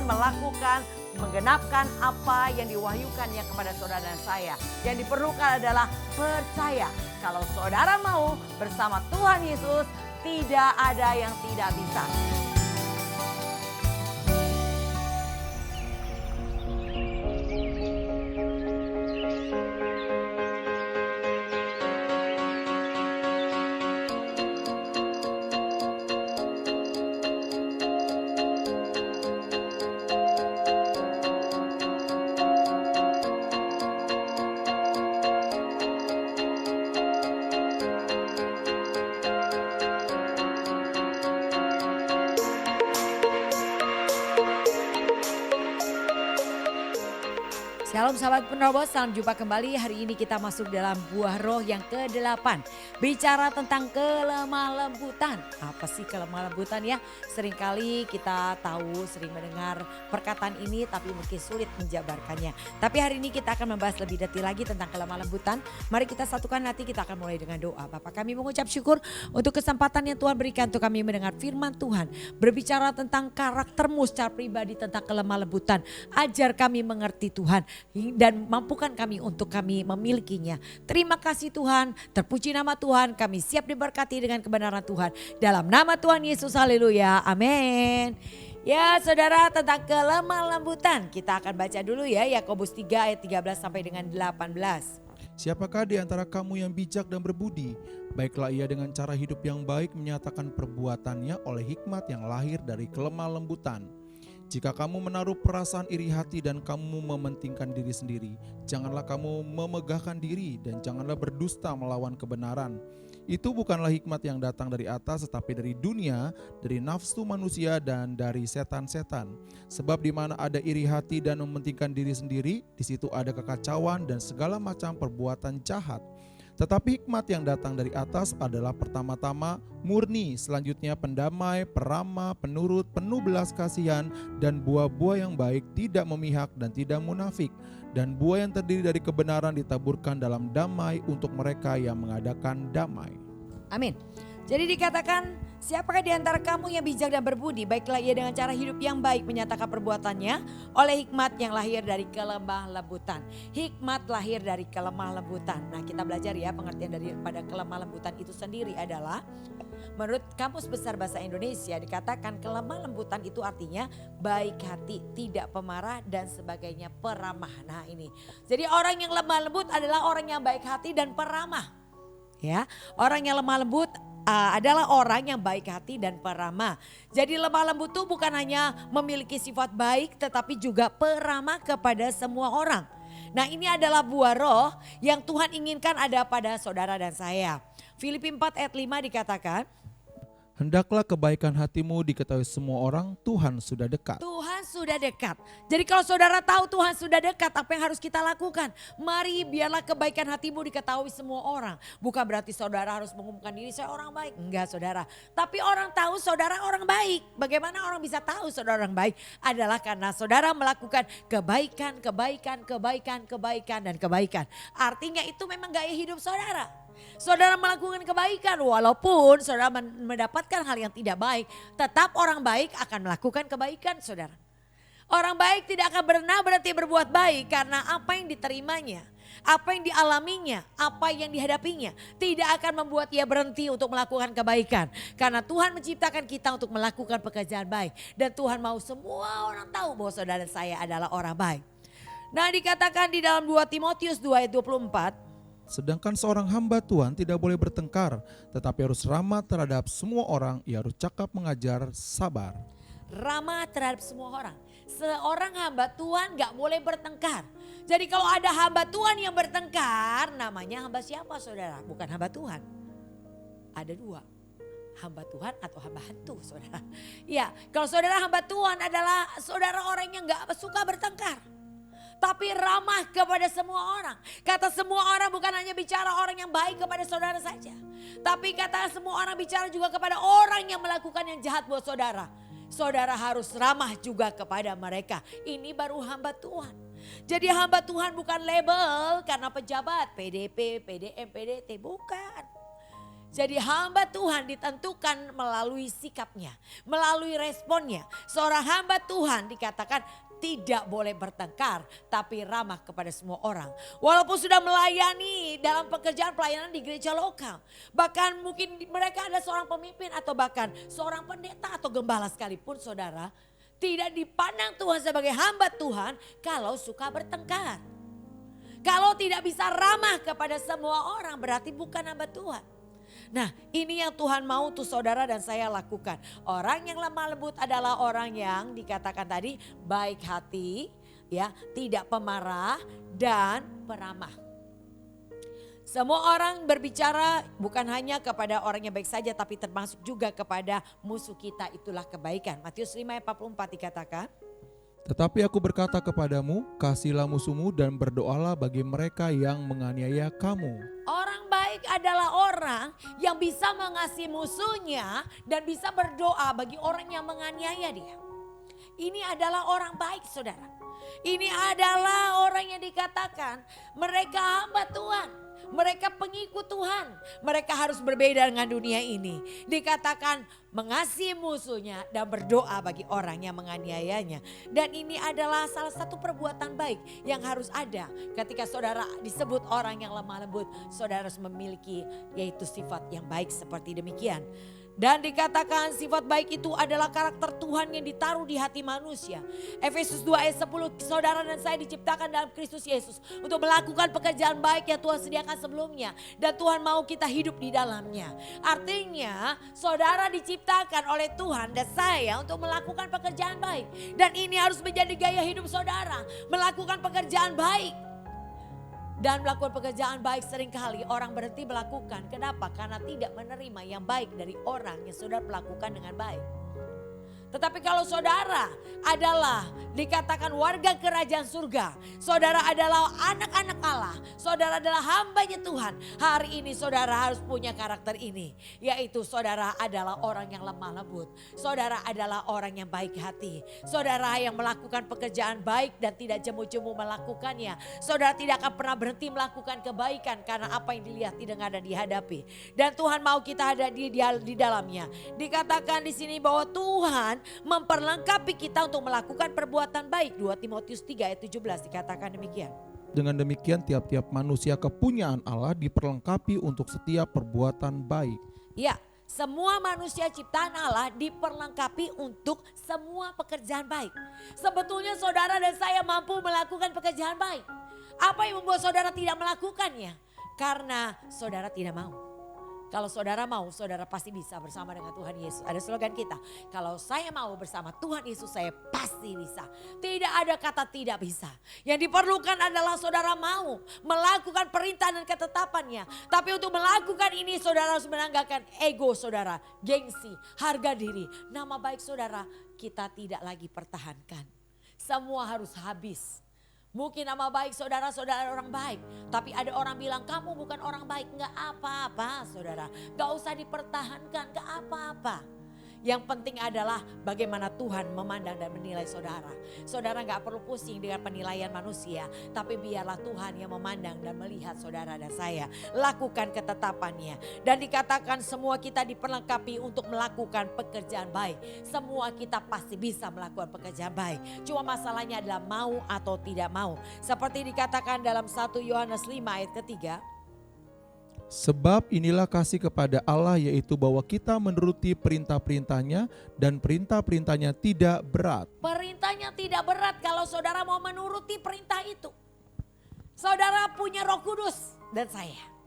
melakukan, menggenapkan apa yang diwahyukannya kepada saudara dan saya. Yang diperlukan adalah percaya. Kalau saudara mau bersama Tuhan Yesus, tidak ada yang tidak bisa. Shalom sahabat penerobos, salam jumpa kembali. Hari ini kita masuk dalam buah roh yang ke-8. Bicara tentang kelemah lembutan. Apa sih kelemah lembutan ya? Seringkali kita tahu, sering mendengar perkataan ini tapi mungkin sulit menjabarkannya. Tapi hari ini kita akan membahas lebih detail lagi tentang kelemah lembutan. Mari kita satukan hati, kita akan mulai dengan doa. Bapak, kami mengucap syukur untuk kesempatan yang Tuhan berikan untuk kami mendengar firman Tuhan. Berbicara tentang karaktermu secara pribadi, tentang kelemah lembutan. Ajar kami mengerti Tuhan dan mampukan kami untuk kami memilikinya. Terima kasih Tuhan, terpuji nama Tuhan, kami siap diberkati dengan kebenaran Tuhan. Dalam nama Tuhan Yesus, haleluya, amin. Ya saudara, tentang kelemah lembutan kita akan baca dulu ya, Yakobus 3 ayat 13 sampai dengan 18. Siapakah di antara kamu yang bijak dan berbudi? Baiklah ia dengan cara hidup yang baik menyatakan perbuatannya oleh hikmat yang lahir dari kelemah lembutan. Jika kamu menaruh perasaan iri hati dan kamu mementingkan diri sendiri, janganlah kamu memegahkan diri dan janganlah berdusta melawan kebenaran. Itu bukanlah hikmat yang datang dari atas, tetapi dari dunia, dari nafsu manusia dan dari setan-setan. Sebab di mana ada iri hati dan mementingkan diri sendiri, di situ ada kekacauan dan segala macam perbuatan jahat. Tetapi hikmat yang datang dari atas adalah pertama-tama murni, selanjutnya pendamai, peramah, penurut, penuh belas kasihan, dan buah-buah yang baik, tidak memihak dan tidak munafik. Dan buah yang terdiri dari kebenaran ditaburkan dalam damai untuk mereka yang mengadakan damai. Amin. Jadi dikatakan, siapakah di antara kamu yang bijak dan berbudi? Baiklah ia dengan cara hidup yang baik menyatakan perbuatannya oleh hikmat yang lahir dari kelemah lembutan. Hikmat lahir dari kelemah lembutan. Nah kita belajar ya, pengertian daripada kelemah lembutan itu sendiri adalah, menurut Kamus Besar Bahasa Indonesia dikatakan kelemah lembutan itu artinya baik hati, tidak pemarah dan sebagainya, peramah. Nah ini, jadi orang yang lemah lembut adalah orang yang baik hati dan peramah. Ya, orang yang lemah lembut adalah orang yang baik hati dan peramah. Jadi lemah lembut itu bukan hanya memiliki sifat baik tetapi juga peramah kepada semua orang. Nah ini adalah buah roh yang Tuhan inginkan ada pada saudara dan saya. Filipi 4 ayat 5 dikatakan, Hendaklah kebaikan hatimu diketahui semua orang, Tuhan sudah dekat. Tuhan sudah dekat. Jadi kalau saudara tahu Tuhan sudah dekat, apa yang harus kita lakukan? Mari biarlah kebaikan hatimu diketahui semua orang. Bukan berarti saudara harus mengumumkan diri saya orang baik. Enggak saudara. Tapi orang tahu saudara orang baik. Bagaimana orang bisa tahu saudara orang baik? Adalah karena saudara melakukan kebaikan, dan kebaikan. Artinya itu memang gaya hidup saudara. Saudara melakukan kebaikan walaupun saudara mendapatkan hal yang tidak baik. Tetap orang baik akan melakukan kebaikan saudara. Orang baik tidak akan pernah berhenti berbuat baik karena apa yang diterimanya. Apa yang dialaminya, apa yang dihadapinya. Tidak akan membuat ia berhenti untuk melakukan kebaikan. Karena Tuhan menciptakan kita untuk melakukan pekerjaan baik. Dan Tuhan mau semua orang tahu bahwa saudara dan saya adalah orang baik. Nah dikatakan di dalam 2 Timotius 2 ayat 24. Sedangkan seorang hamba Tuhan tidak boleh bertengkar, tetapi harus ramah terhadap semua orang, ia harus cakap mengajar, sabar. Ramah terhadap semua orang. Seorang hamba Tuhan gak boleh bertengkar. Jadi kalau ada hamba Tuhan yang bertengkar, namanya hamba siapa saudara? Bukan hamba Tuhan. Ada dua. Hamba Tuhan atau hamba hantu saudara. Ya, kalau saudara hamba Tuhan adalah saudara orang yang gak suka bertengkar. Tapi ramah kepada semua orang. Kata semua orang bukan hanya bicara orang yang baik kepada saudara saja. Tapi kata semua orang bicara juga kepada orang yang melakukan yang jahat buat saudara. Saudara harus ramah juga kepada mereka. Ini baru hamba Tuhan. Jadi hamba Tuhan bukan label karena pejabat PDP, PDM, PDT. Bukan. Jadi hamba Tuhan ditentukan melalui sikapnya, melalui responnya. Seorang hamba Tuhan dikatakan tidak boleh bertengkar, tapi ramah kepada semua orang. Walaupun sudah melayani dalam pekerjaan pelayanan di gereja lokal. Bahkan mungkin mereka ada seorang pemimpin atau bahkan seorang pendeta atau gembala sekalipun saudara. Tidak dipandang Tuhan sebagai hamba Tuhan kalau suka bertengkar. Kalau tidak bisa ramah kepada semua orang berarti bukan hamba Tuhan. Nah, ini yang Tuhan mau tuh saudara dan saya lakukan. Orang yang lemah lembut adalah orang yang dikatakan tadi baik hati, ya, tidak pemarah dan peramah. Semua orang berbicara bukan hanya kepada orang yang baik saja tapi termasuk juga kepada musuh kita, itulah kebaikan. Matius 5 ayat 44 dikatakan. Tetapi aku berkata kepadamu, kasihilah musuhmu dan berdoalah bagi mereka yang menganiaya kamu. Orang baik adalah orang yang bisa mengasihi musuhnya dan bisa berdoa bagi orang yang menganiaya dia. Ini adalah orang baik saudara. Ini adalah orang yang dikatakan mereka hamba Tuhan. Mereka pengikut Tuhan. Mereka harus berbeda dengan dunia ini. Dikatakan mengasihi musuhnya dan berdoa bagi orang yang menganiayanya. Dan ini adalah salah satu perbuatan baik yang harus ada ketika saudara disebut orang yang lemah lembut. Saudara harus memiliki yaitu sifat yang baik seperti demikian. Dan dikatakan sifat baik itu adalah karakter Tuhan yang ditaruh di hati manusia. Efesus 2 ayat 10, saudara dan saya diciptakan dalam Kristus Yesus untuk melakukan pekerjaan baik yang Tuhan sediakan sebelumnya. Dan Tuhan mau kita hidup di dalamnya. Artinya saudara diciptakan oleh Tuhan dan saya untuk melakukan pekerjaan baik. Dan ini harus menjadi gaya hidup saudara, melakukan pekerjaan baik. Dan melakukan pekerjaan baik seringkali orang berhenti melakukan. Kenapa? Karena tidak menerima yang baik dari orang yang saudara melakukan dengan baik. Tetapi kalau saudara adalah dikatakan warga kerajaan surga. Saudara adalah anak-anak Allah. Saudara adalah hambanya Tuhan. Hari ini saudara harus punya karakter ini. Yaitu saudara adalah orang yang lemah lembut. Saudara adalah orang yang baik hati. Saudara yang melakukan pekerjaan baik dan tidak jemu-jemu melakukannya. Saudara tidak akan pernah berhenti melakukan kebaikan karena apa yang dilihat, didengar dan dihadapi. Dan Tuhan mau kita ada di dalamnya. Dikatakan di sini bahwa Tuhan memperlengkapi kita untuk melakukan perbuatan baik. 2 Timotius 3 ayat 17 dikatakan demikian. Dengan demikian tiap-tiap manusia kepunyaan Allah diperlengkapi untuk setiap perbuatan baik. Ya, semua manusia ciptaan Allah diperlengkapi untuk semua pekerjaan baik. Sebetulnya saudara dan saya mampu melakukan pekerjaan baik. Apa yang membuat saudara tidak melakukannya? Karena saudara tidak mau. Kalau saudara mau, saudara pasti bisa bersama dengan Tuhan Yesus. Ada slogan kita, kalau saya mau bersama Tuhan Yesus, saya pasti bisa. Tidak ada kata tidak bisa. Yang diperlukan adalah saudara mau melakukan perintah dan ketetapannya. Tapi untuk melakukan ini saudara harus menanggalkan ego saudara, gengsi, harga diri. Nama baik saudara kita tidak lagi pertahankan. Semua harus habis. Mungkin nama baik saudara-saudara orang baik. Tapi ada orang bilang kamu bukan orang baik. Gak apa-apa saudara. Gak usah dipertahankan, gak apa-apa. Yang penting adalah bagaimana Tuhan memandang dan menilai saudara. Saudara gak perlu pusing dengan penilaian manusia. Tapi biarlah Tuhan yang memandang dan melihat saudara dan saya. Lakukan ketetapannya. Dan dikatakan semua kita diperlengkapi untuk melakukan pekerjaan baik. Semua kita pasti bisa melakukan pekerjaan baik. Cuma masalahnya adalah mau atau tidak mau. Seperti dikatakan dalam 1 Yohanes 5 ayat ketiga. Sebab inilah kasih kepada Allah, yaitu bahwa kita menuruti perintah-perintahnya dan perintah-perintahnya tidak berat. Perintahnya tidak berat kalau saudara mau menuruti perintah itu. Saudara punya Roh Kudus dan saya.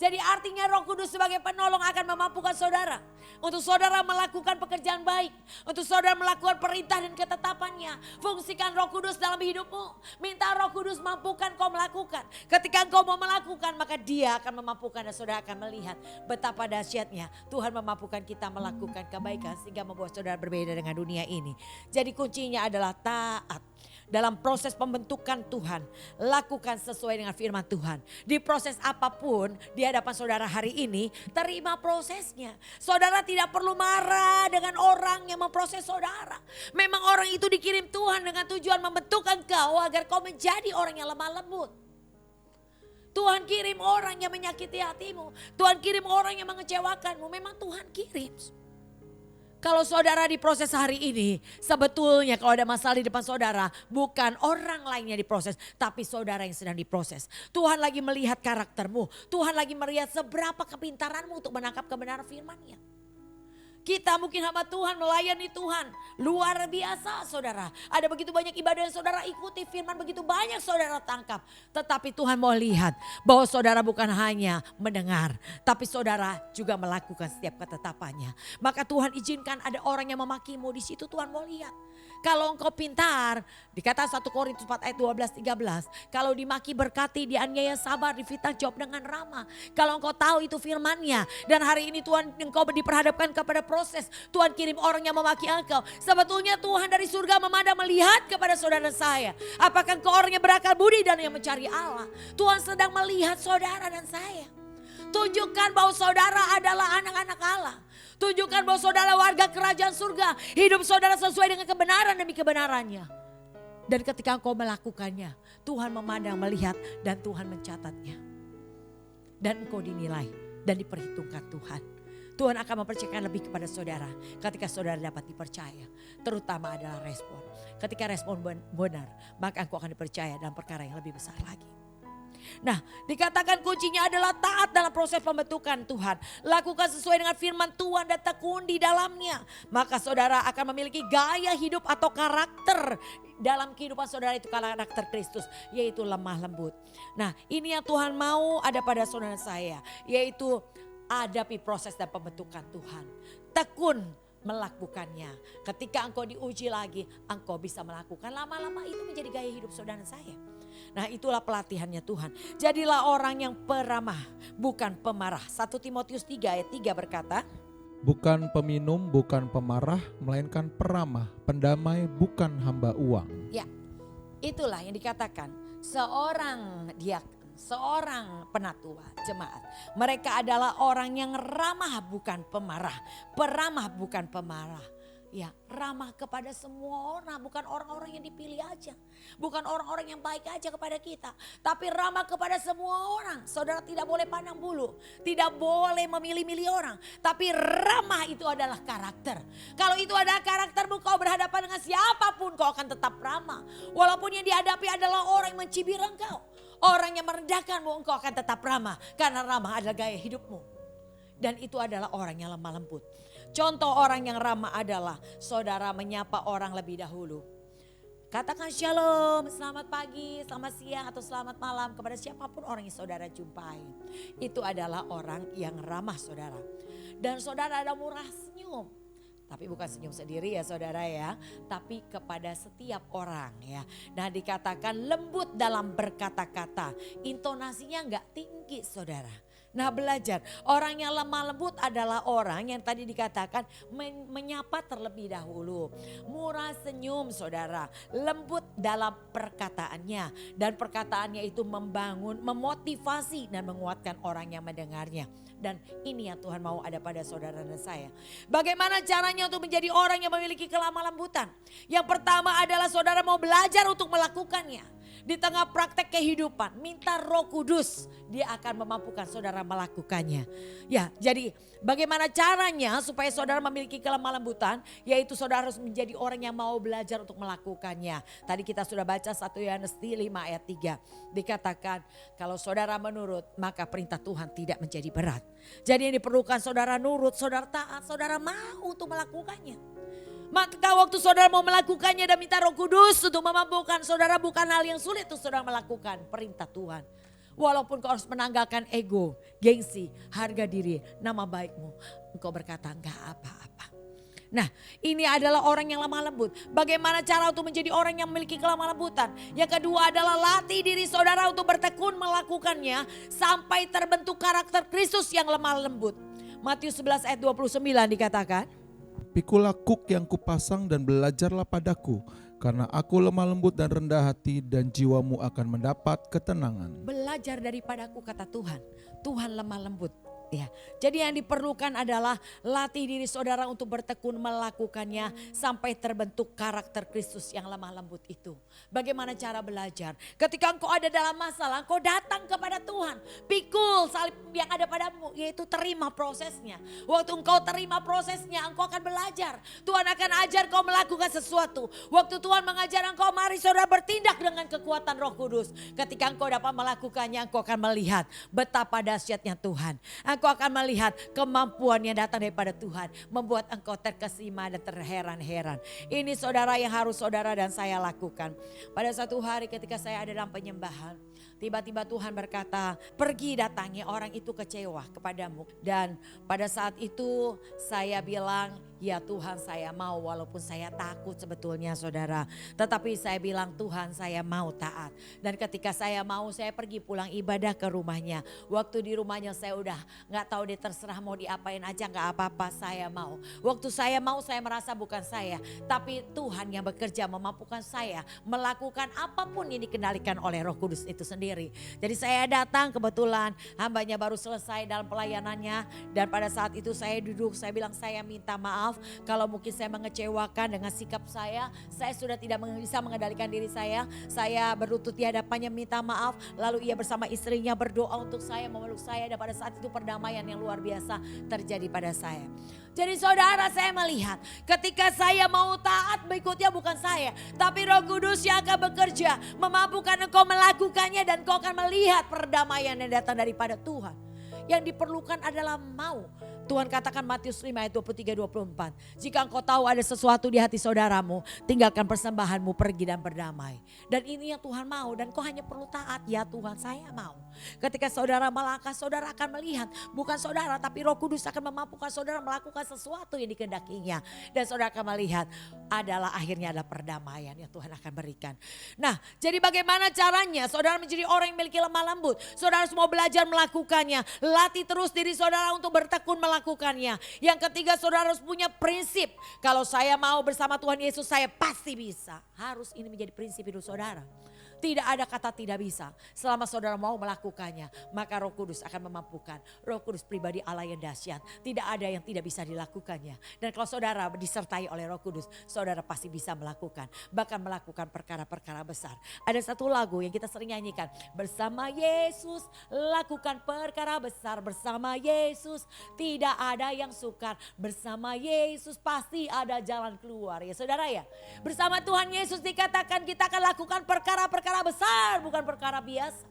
Jadi artinya Roh Kudus sebagai penolong akan memampukan saudara. Untuk saudara melakukan pekerjaan baik. Untuk saudara melakukan perintah dan ketetapannya. Fungsikan Roh Kudus dalam hidupmu. Minta Roh Kudus mampukan kau melakukan. Ketika engkau mau melakukan maka dia akan memampukan dan saudara akan melihat betapa dahsyatnya Tuhan memampukan kita melakukan kebaikan sehingga membuat saudara berbeda dengan dunia ini. Jadi kuncinya adalah taat. Dalam proses pembentukan Tuhan, lakukan sesuai dengan firman Tuhan. Di proses apapun di hadapan saudara hari ini, terima prosesnya. Saudara tidak perlu marah dengan orang yang memproses saudara. Memang orang itu dikirim Tuhan dengan tujuan membentuk engkau agar kau menjadi orang yang lemah lembut. Tuhan kirim orang yang menyakiti hatimu. Tuhan kirim orang yang mengecewakanmu. Memang Tuhan kirim. Kalau saudara diproses hari ini, sebetulnya kalau ada masalah di depan saudara, bukan orang lainnya diproses, tapi saudara yang sedang diproses. Tuhan lagi melihat karaktermu, Tuhan lagi melihat seberapa kepintaranmu untuk menangkap kebenaran firman-Nya. Kita mungkin hamba Tuhan, melayani Tuhan. Luar biasa saudara. Ada begitu banyak ibadah yang saudara ikuti, firman begitu banyak saudara tangkap. Tetapi Tuhan mau lihat bahwa saudara bukan hanya mendengar, tapi saudara juga melakukan setiap ketetapannya. Maka Tuhan izinkan ada orang yang memakimu, di situ Tuhan mau lihat. Kalau engkau pintar, dikata 1 Korintus 4 ayat 12-13. Kalau dimaki berkati, dianiaya sabar, difitnah jawab dengan ramah. Kalau engkau tahu itu firman-Nya, dan hari ini Tuhan engkau diperhadapkan kepada proses, Tuhan kirim orang yang memaki engkau. Sebetulnya Tuhan dari surga memandang melihat kepada saudara saya. Apakah engkau orang yang berakal budi dan yang mencari Allah? Tuhan sedang melihat saudara dan saya. Tunjukkan bahwa saudara adalah anak-anak Allah. Tunjukkan bahwa saudara warga kerajaan surga. Hidup saudara sesuai dengan kebenaran demi kebenarannya. Dan ketika engkau melakukannya, Tuhan memandang, melihat, dan Tuhan mencatatnya. Dan engkau dinilai dan diperhitungkan Tuhan. Tuhan akan mempercayakan lebih kepada saudara ketika saudara dapat dipercaya. Terutama adalah respon. Ketika respon benar, maka engkau akan dipercaya dalam perkara yang lebih besar lagi. Nah, dikatakan kuncinya adalah taat dalam proses pembentukan Tuhan. Lakukan sesuai dengan firman Tuhan dan tekun di dalamnya. Maka saudara akan memiliki gaya hidup atau karakter dalam kehidupan saudara, itu karakter Kristus, yaitu lemah lembut. Nah, ini yang Tuhan mau ada pada saudara saya, yaitu hadapi proses dan pembentukan Tuhan. Tekun melakukannya. Ketika engkau diuji lagi, engkau bisa melakukan. Lama-lama itu menjadi gaya hidup saudara saya. Nah, itulah pelatihannya Tuhan. Jadilah orang yang peramah, bukan pemarah. 1 Timotius 3 ayat 3 berkata, Bukan peminum, bukan pemarah, melainkan peramah, pendamai, bukan hamba uang. ya, itulah yang dikatakan seorang diaken, seorang penatua jemaat. Mereka adalah orang yang ramah bukan pemarah, peramah bukan pemarah. Ya, ramah kepada semua orang, bukan orang-orang yang dipilih aja. Bukan orang-orang yang baik aja kepada kita, tapi ramah kepada semua orang. Saudara tidak boleh pandang bulu, tidak boleh memilih-milih orang, tapi ramah itu adalah karakter. Kalau itu adalah karaktermu, kau berhadapan dengan siapapun kau akan tetap ramah. Walaupun yang dihadapi adalah orang yang mencibir engkau, orang yang merendahkanmu, engkau akan tetap ramah. Karena ramah adalah gaya hidupmu. Dan itu adalah orang yang lemah lembut. Contoh orang yang ramah adalah saudara menyapa orang lebih dahulu. Katakan shalom, selamat pagi, selamat siang atau selamat malam kepada siapapun orang yang saudara jumpai. Itu adalah orang yang ramah saudara. Dan saudara ada murah senyum. Tapi bukan senyum sendiri ya saudara ya, tapi kepada setiap orang ya. Nah, dikatakan lembut dalam berkata-kata, intonasinya enggak tinggi saudara. Nah, belajar, orang yang lemah lembut adalah orang yang tadi dikatakan menyapa terlebih dahulu. Murah senyum saudara, lembut dalam perkataannya. Dan perkataannya itu membangun, memotivasi dan menguatkan orang yang mendengarnya. Dan ini yang Tuhan mau ada pada saudara dan saya. Bagaimana caranya untuk menjadi orang yang memiliki kelemah lembutan? Yang pertama adalah saudara mau belajar untuk melakukannya. Di tengah praktek kehidupan, minta Roh Kudus, dia akan memampukan saudara melakukannya. Ya, jadi bagaimana caranya supaya saudara memiliki kelemah lembutan? Yaitu saudara harus menjadi orang yang mau belajar untuk melakukannya. Tadi kita sudah baca 1 Yohanes 5 ayat 3. Dikatakan kalau saudara menurut, maka perintah Tuhan tidak menjadi berat. Jadi yang diperlukan saudara nurut, saudara taat, saudara mau untuk melakukannya. Maka waktu saudara mau melakukannya dan minta Roh Kudus untuk memampukan saudara, bukan hal yang sulit untuk saudara melakukan perintah Tuhan. Walaupun kau harus menanggalkan ego, gengsi, harga diri, nama baikmu. Engkau berkata enggak apa-apa. Nah, ini adalah orang yang lemah lembut. Bagaimana cara untuk menjadi orang yang memiliki kelemah lembutan? Yang kedua adalah latih diri saudara untuk bertekun melakukannya sampai terbentuk karakter Kristus yang lemah lembut. Matius 11 ayat 29 dikatakan, Pikulah kuk yang kupasang dan belajarlah padaku, karena aku lemah lembut dan rendah hati, dan jiwamu akan mendapat ketenangan. Belajar daripadaku kata Tuhan. Tuhan lemah lembut. Ya, jadi yang diperlukan adalah latih diri saudara untuk bertekun melakukannya sampai terbentuk karakter Kristus yang lemah lembut itu. Bagaimana cara belajar? Ketika engkau ada dalam masalah, engkau datang kepada Tuhan. Pikul salib yang ada padamu, yaitu terima prosesnya. Waktu engkau terima prosesnya, engkau akan belajar. Tuhan akan ajar kau melakukan sesuatu. Waktu Tuhan mengajar engkau, mari saudara bertindak dengan kekuatan Roh Kudus. Ketika engkau dapat melakukannya, engkau akan melihat betapa dahsyatnya Tuhan. Engkau akan melihat kemampuan yang datang daripada Tuhan. Membuat engkau terkesima dan terheran-heran. Ini saudara yang harus saudara dan saya lakukan. Pada satu hari ketika saya ada dalam penyembahan. Tiba-tiba Tuhan berkata, pergi datangi orang itu kecewa kepadamu. Dan pada saat itu saya bilang, ya Tuhan saya mau, walaupun saya takut sebetulnya saudara. Tetapi saya bilang, Tuhan saya mau taat. Dan ketika saya mau, saya pergi pulang ibadah ke rumahnya. Waktu di rumahnya saya udah gak tahu dia terserah mau diapain aja, gak apa-apa, saya mau. Waktu saya mau, saya merasa bukan saya. Tapi Tuhan yang bekerja memampukan saya melakukan apapun yang dikendalikan oleh Roh Kudus itu sendiri. Jadi saya datang, kebetulan hambanya baru selesai dalam pelayanannya. Dan pada saat itu saya duduk, saya bilang saya minta maaf. Kalau mungkin saya mengecewakan dengan sikap saya sudah tidak bisa mengendalikan diri saya. Saya berlutut di hadapannya minta maaf. Lalu ia bersama istrinya berdoa untuk saya, memeluk saya. Dan pada saat itu perdamaian yang luar biasa terjadi pada saya. Jadi saudara, saya melihat ketika saya mau taat, berikutnya bukan saya, tapi Roh Kudus yang akan bekerja memampukan engkau melakukannya dan engkau akan melihat perdamaian yang datang daripada Tuhan. Yang diperlukan adalah mau. Tuhan katakan Matius 5 ayat 23-24. Jika engkau tahu ada sesuatu di hati saudaramu, tinggalkan persembahanmu, pergi dan berdamai. Dan ini yang Tuhan mau, dan kau hanya perlu taat. Ya Tuhan, saya mau. Ketika saudara melangkah, saudara akan melihat. Bukan saudara, tapi Roh Kudus akan memampukan saudara melakukan sesuatu yang dikehendakinya. Dan saudara akan melihat adalah akhirnya ada perdamaian yang Tuhan akan berikan. Nah, jadi bagaimana caranya saudara menjadi orang yang memiliki lemah lembut? Saudara harus mau belajar melakukannya. Latih terus diri saudara untuk bertekun melakukannya. Yang ketiga, saudara harus punya prinsip. Kalau saya mau bersama Tuhan Yesus, saya pasti bisa. Harus ini menjadi prinsip hidup saudara. Tidak ada kata tidak bisa. Selama saudara mau melakukannya, maka Roh Kudus akan memampukan. Roh Kudus pribadi Allah yang dahsyat. Tidak ada yang tidak bisa dilakukannya. Dan kalau saudara disertai oleh Roh Kudus, saudara pasti bisa melakukan. Bahkan melakukan perkara-perkara besar. Ada satu lagu yang kita sering nyanyikan. Bersama Yesus lakukan perkara besar. Bersama Yesus tidak ada yang sukar. Bersama Yesus pasti ada jalan keluar. Ya saudara ya. Bersama Tuhan Yesus dikatakan kita akan lakukan perkara-perkara besar, bukan perkara biasa.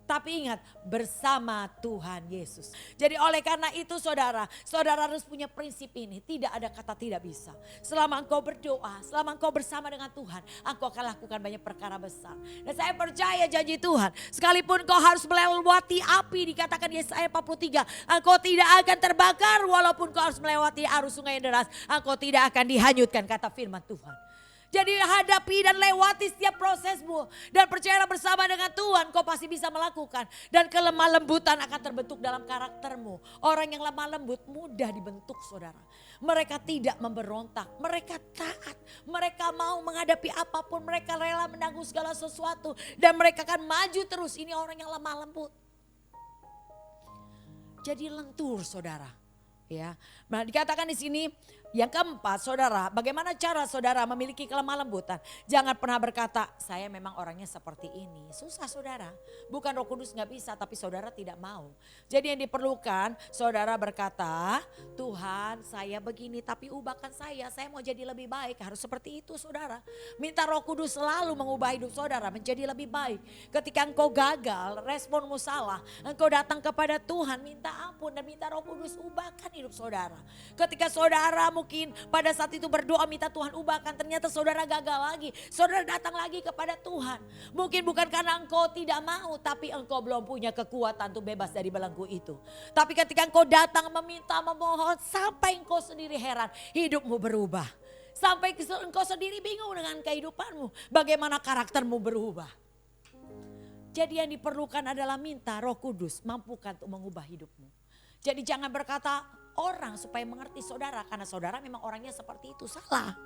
Tapi ingat, bersama Tuhan Yesus. Jadi oleh karena itu saudara harus punya prinsip ini. Tidak ada kata tidak bisa. Selama engkau berdoa, selama engkau bersama dengan Tuhan, engkau akan lakukan banyak perkara besar. Dan saya percaya janji Tuhan, sekalipun engkau harus melewati api, dikatakan Yesaya 43, engkau tidak akan terbakar walaupun engkau harus melewati arus sungai yang deras, engkau tidak akan dihanyutkan, kata firman Tuhan. Jadi hadapi dan lewati setiap prosesmu. Dan percayalah bersama dengan Tuhan kau pasti bisa melakukan. Dan kelemah lembutan akan terbentuk dalam karaktermu. Orang yang lemah lembut mudah dibentuk saudara. Mereka tidak memberontak. Mereka taat. Mereka mau menghadapi apapun. Mereka rela menanggung segala sesuatu. Dan mereka akan maju terus. Ini orang yang lemah lembut. Jadi lentur saudara. Ya, nah dikatakan di sini yang keempat saudara, bagaimana cara saudara memiliki kelemah lembutan? Jangan pernah berkata saya memang orangnya seperti ini. Susah saudara, bukan Roh Kudus gak bisa tapi saudara tidak mau. Jadi yang diperlukan saudara berkata Tuhan saya begini tapi ubahkan saya mau jadi lebih baik. Harus seperti itu saudara. Minta Roh Kudus selalu mengubah hidup saudara menjadi lebih baik. Ketika engkau gagal, responmu salah, engkau datang kepada Tuhan minta ampun dan minta Roh Kudus ubahkan hidup saudara. Ketika saudara mungkin pada saat itu berdoa minta Tuhan ubahkan, ternyata saudara gagal lagi. Saudara datang lagi kepada Tuhan. Mungkin bukan karena engkau tidak mau, tapi engkau belum punya kekuatan untuk bebas dari belenggu itu. Tapi ketika engkau datang meminta, memohon, sampai engkau sendiri heran, hidupmu berubah. Sampai engkau sendiri bingung dengan kehidupanmu. Bagaimana karaktermu berubah. Jadi yang diperlukan adalah minta Roh Kudus mampukan untuk mengubah hidupmu. Jadi jangan berkata orang supaya mengerti saudara. Karena saudara memang orangnya seperti itu. Salah.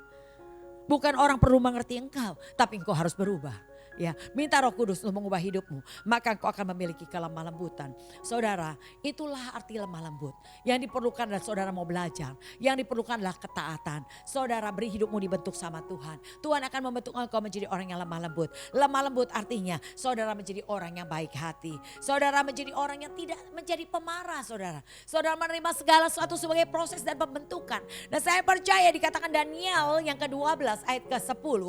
Bukan orang perlu mengerti engkau. Tapi engkau harus berubah. Ya, minta Roh Kudus untuk mengubah hidupmu, maka engkau akan memiliki kelemah lembutan. Saudara, itulah arti lemah lembut. Yang diperlukan adalah saudara mau belajar, yang diperlukan adalah ketaatan. Saudara, beri hidupmu dibentuk sama Tuhan. Tuhan akan membentuk engkau menjadi orang yang lemah lembut. Lemah lembut artinya saudara menjadi orang yang baik hati. Saudara menjadi orang yang tidak menjadi pemarah, saudara. Saudara menerima segala sesuatu sebagai proses dan pembentukan. Dan saya percaya dikatakan Daniel yang ke-12 ayat ke-10.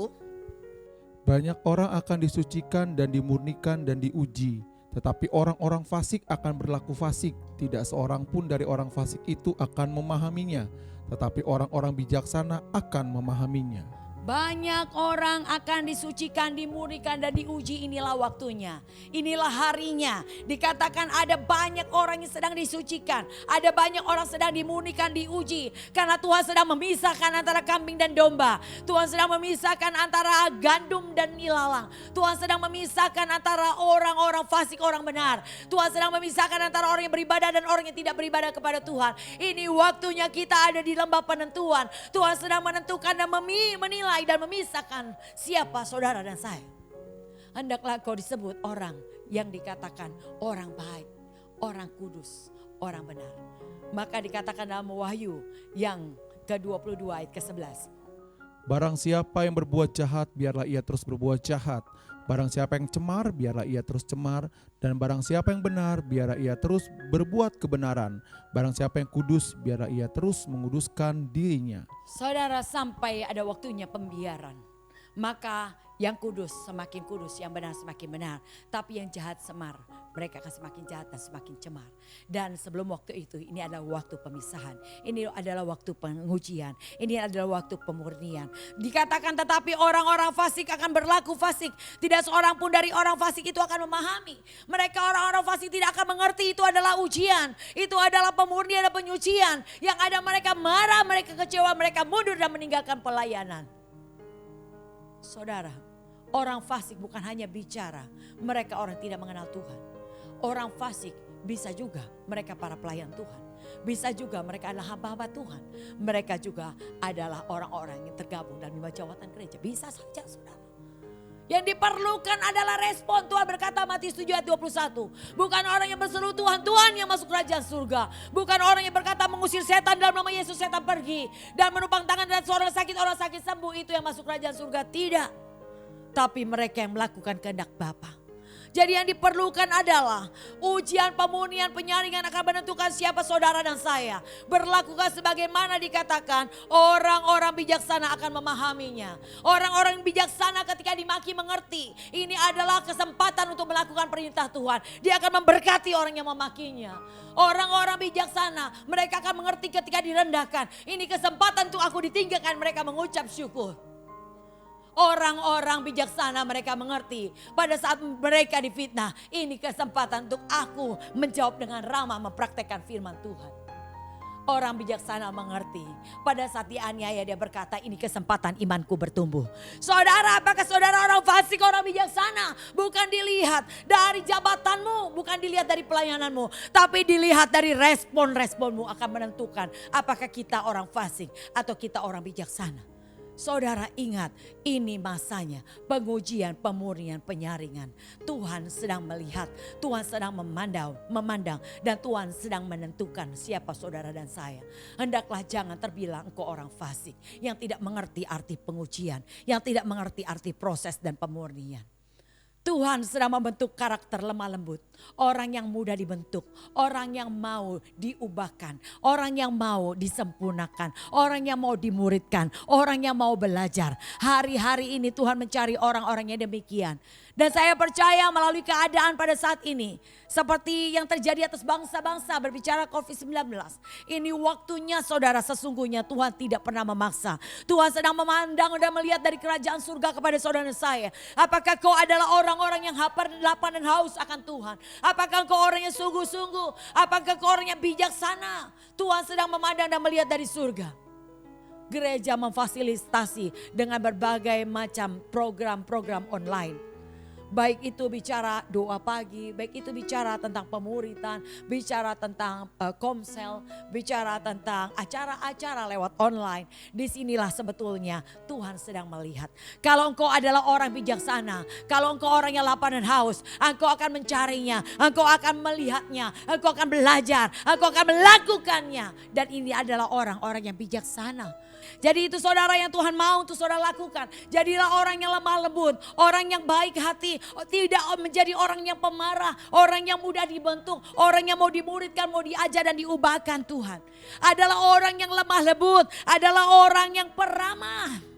Banyak orang akan disucikan dan dimurnikan dan diuji, tetapi orang-orang fasik akan berlaku fasik. Tidak seorang pun dari orang fasik itu akan memahaminya, tetapi orang-orang bijaksana akan memahaminya. Banyak orang akan disucikan, dimurnikan dan diuji. Inilah waktunya, inilah harinya. Dikatakan ada banyak orang yang sedang disucikan, ada banyak orang sedang dimurnikan, diuji. Karena Tuhan sedang memisahkan antara kambing dan domba. Tuhan sedang memisahkan antara gandum dan ilalang. Tuhan sedang memisahkan antara orang-orang fasik, orang benar. Tuhan sedang memisahkan antara orang yang beribadah dan orang yang tidak beribadah kepada Tuhan. Ini waktunya kita ada di lembah penentuan. Tuhan sedang menentukan dan menilai dan memisahkan siapa saudara dan saya. Hendaklah kau disebut orang yang dikatakan orang baik, orang kudus, orang benar. Maka dikatakan dalam Wahyu yang ke-22 ayat ke-11. Barang siapa yang berbuat jahat, biarlah ia terus berbuat jahat. Barang siapa yang cemar, biarlah ia terus cemar. Dan barang siapa yang benar, biarlah ia terus berbuat kebenaran. Barang siapa yang kudus, biarlah ia terus menguduskan dirinya. Saudara, sampai ada waktunya pembiaran. Maka yang kudus semakin kudus, yang benar semakin benar. Tapi yang jahat semar, mereka akan semakin jahat dan semakin cemar. Dan sebelum waktu itu, ini adalah waktu pemisahan. Ini adalah waktu pengujian. Ini adalah waktu pemurnian. Dikatakan tetapi orang-orang fasik akan berlaku fasik. Tidak seorang pun dari orang fasik itu akan memahami. Mereka orang-orang fasik tidak akan mengerti itu adalah ujian. Itu adalah pemurnian dan penyucian. Yang ada mereka marah, mereka kecewa, mereka mundur dan meninggalkan pelayanan. Saudara, orang fasik bukan hanya bicara, mereka orang tidak mengenal Tuhan. Orang fasik bisa juga mereka para pelayan Tuhan. Bisa juga mereka adalah hamba-hamba Tuhan. Mereka juga adalah orang-orang yang tergabung dalam lima jawatan gereja. Bisa saja saudara. Yang diperlukan adalah respon. Tuhan berkata Matius 7 ayat 21. Bukan orang yang berseru Tuhan, Tuhan yang masuk kerajaan surga. Bukan orang yang berkata mengusir setan dalam nama Yesus setan pergi. Dan menumpang tangan dan seorang sakit sembuh, itu yang masuk kerajaan surga. Tidak. Tapi mereka yang melakukan kehendak Bapa. Jadi yang diperlukan adalah ujian, pemurnian, penyaringan akan menentukan siapa saudara dan saya. Berlakukan sebagaimana dikatakan, orang-orang bijaksana akan memahaminya. Orang-orang bijaksana ketika dimaki mengerti. Ini adalah kesempatan untuk melakukan perintah Tuhan. Dia akan memberkati orang yang memakinya. Orang-orang bijaksana, mereka akan mengerti ketika direndahkan. Ini kesempatan untuk aku ditinggalkan, mereka mengucap syukur. Orang-orang bijaksana mereka mengerti pada saat mereka difitnah. Ini kesempatan untuk aku menjawab dengan ramah mempraktekkan firman Tuhan. Orang bijaksana mengerti pada saat dianiaya dia berkata ini kesempatan imanku bertumbuh. Saudara, apakah saudara orang fasik, orang bijaksana? Bukan dilihat dari jabatanmu, bukan dilihat dari pelayananmu. Tapi dilihat dari respon-responmu akan menentukan apakah kita orang fasik atau kita orang bijaksana. Saudara ingat, ini masanya pengujian, pemurnian, penyaringan. Tuhan sedang melihat, Tuhan sedang memandang dan Tuhan sedang menentukan siapa saudara dan saya. Hendaklah jangan terbilang engkau orang fasik yang tidak mengerti arti pengujian, yang tidak mengerti arti proses dan pemurnian. Tuhan sedang membentuk karakter lemah lembut. Orang yang mudah dibentuk. Orang yang mau diubahkan. Orang yang mau disempurnakan. Orang yang mau dimuridkan. Orang yang mau belajar. Hari-hari ini Tuhan mencari orang-orang yang demikian. Dan saya percaya melalui keadaan pada saat ini. Seperti yang terjadi atas bangsa-bangsa berbicara COVID-19. Ini waktunya saudara, sesungguhnya Tuhan tidak pernah memaksa. Tuhan sedang memandang dan melihat dari kerajaan surga kepada saudara saya. Apakah kau adalah orang-orang yang lapar dan haus akan Tuhan? Apakah kau orang yang sungguh-sungguh? Apakah kau orang yang bijaksana? Tuhan sedang memandang dan melihat dari surga. Gereja memfasilitasi dengan berbagai macam program-program online. Baik itu bicara doa pagi, baik itu bicara tentang pemuritan, bicara tentang komsel, bicara tentang acara-acara lewat online. Disinilah sebetulnya Tuhan sedang melihat. Kalau engkau adalah orang bijaksana, kalau engkau orang yang lapar dan haus, engkau akan mencarinya, engkau akan melihatnya, engkau akan belajar, engkau akan melakukannya. Dan ini adalah orang-orang yang bijaksana. Jadi itu saudara yang Tuhan mau untuk saudara lakukan. Jadilah orang yang lemah lembut, orang yang baik hati, tidak menjadi orang yang pemarah, orang yang mudah dibentuk, orang yang mau dimuridkan, mau diajar dan diubahkan Tuhan. Adalah orang yang lemah lembut, adalah orang yang peramah.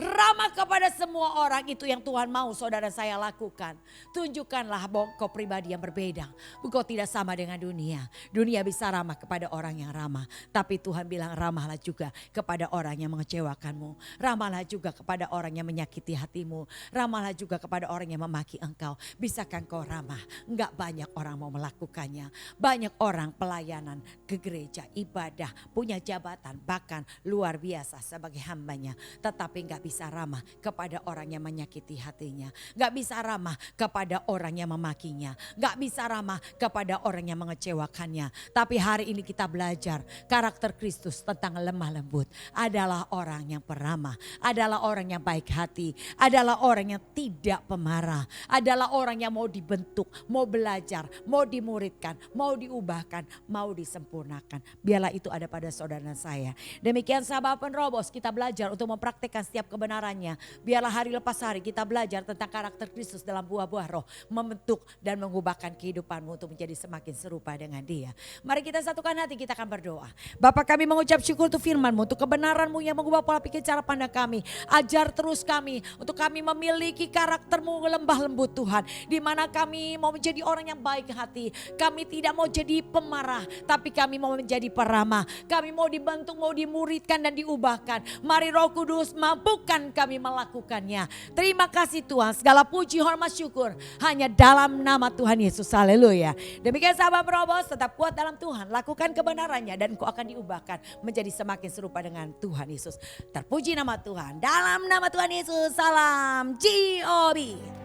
Ramah kepada semua orang, itu yang Tuhan mau saudara saya lakukan. Tunjukkanlah bahwa engkau pribadi yang berbeda. Engkau tidak sama dengan dunia. Dunia bisa ramah kepada orang yang ramah. Tapi Tuhan bilang ramahlah juga kepada orang yang mengecewakanmu. Ramahlah juga kepada orang yang menyakiti hatimu. Ramahlah juga kepada orang yang memaki engkau. Bisakah engkau ramah? Enggak banyak orang mau melakukannya. Banyak orang pelayanan ke gereja, ibadah, punya jabatan, bahkan luar biasa sebagai hambanya. Tetapi enggak bisa ramah kepada orang yang menyakiti hatinya. Gak bisa ramah kepada orang yang memakinya. Gak bisa ramah kepada orang yang mengecewakannya. Tapi hari ini kita belajar karakter Kristus tentang lemah lembut. Adalah orang yang peramah. Adalah orang yang baik hati. Adalah orang yang tidak pemarah. Adalah orang yang mau dibentuk, mau belajar, mau dimuridkan, mau diubahkan, mau disempurnakan. Biarlah itu ada pada saudara saya. Demikian sahabat penerobos, kita belajar untuk mempraktikkan setiap kebenarannya. Biarlah hari lepas hari kita belajar tentang karakter Kristus dalam buah-buah roh. Membentuk dan mengubahkan kehidupanmu untuk menjadi semakin serupa dengan Dia. Mari kita satukan hati, kita akan berdoa. Bapa, kami mengucap syukur untuk firman-Mu, untuk kebenaran-Mu yang mengubah pola pikir cara pandang kami. Ajar terus kami untuk kami memiliki karakter-Mu lembah lembut Tuhan. Di mana kami mau menjadi orang yang baik hati. Kami tidak mau jadi pemarah, tapi kami mau menjadi peramah. Kami mau dibentuk, mau dimuridkan dan diubahkan. Mari Roh Kudus mampukan kami melakukannya. Terima kasih Tuhan, segala puji, hormat, syukur hanya dalam nama Tuhan Yesus. Haleluya. Demikian sahabat Berobos, tetap kuat dalam Tuhan. Lakukan kebenarannya dan engkau akan diubahkan menjadi semakin serupa dengan Tuhan Yesus. Terpuji nama Tuhan. Dalam nama Tuhan Yesus, salam GOB.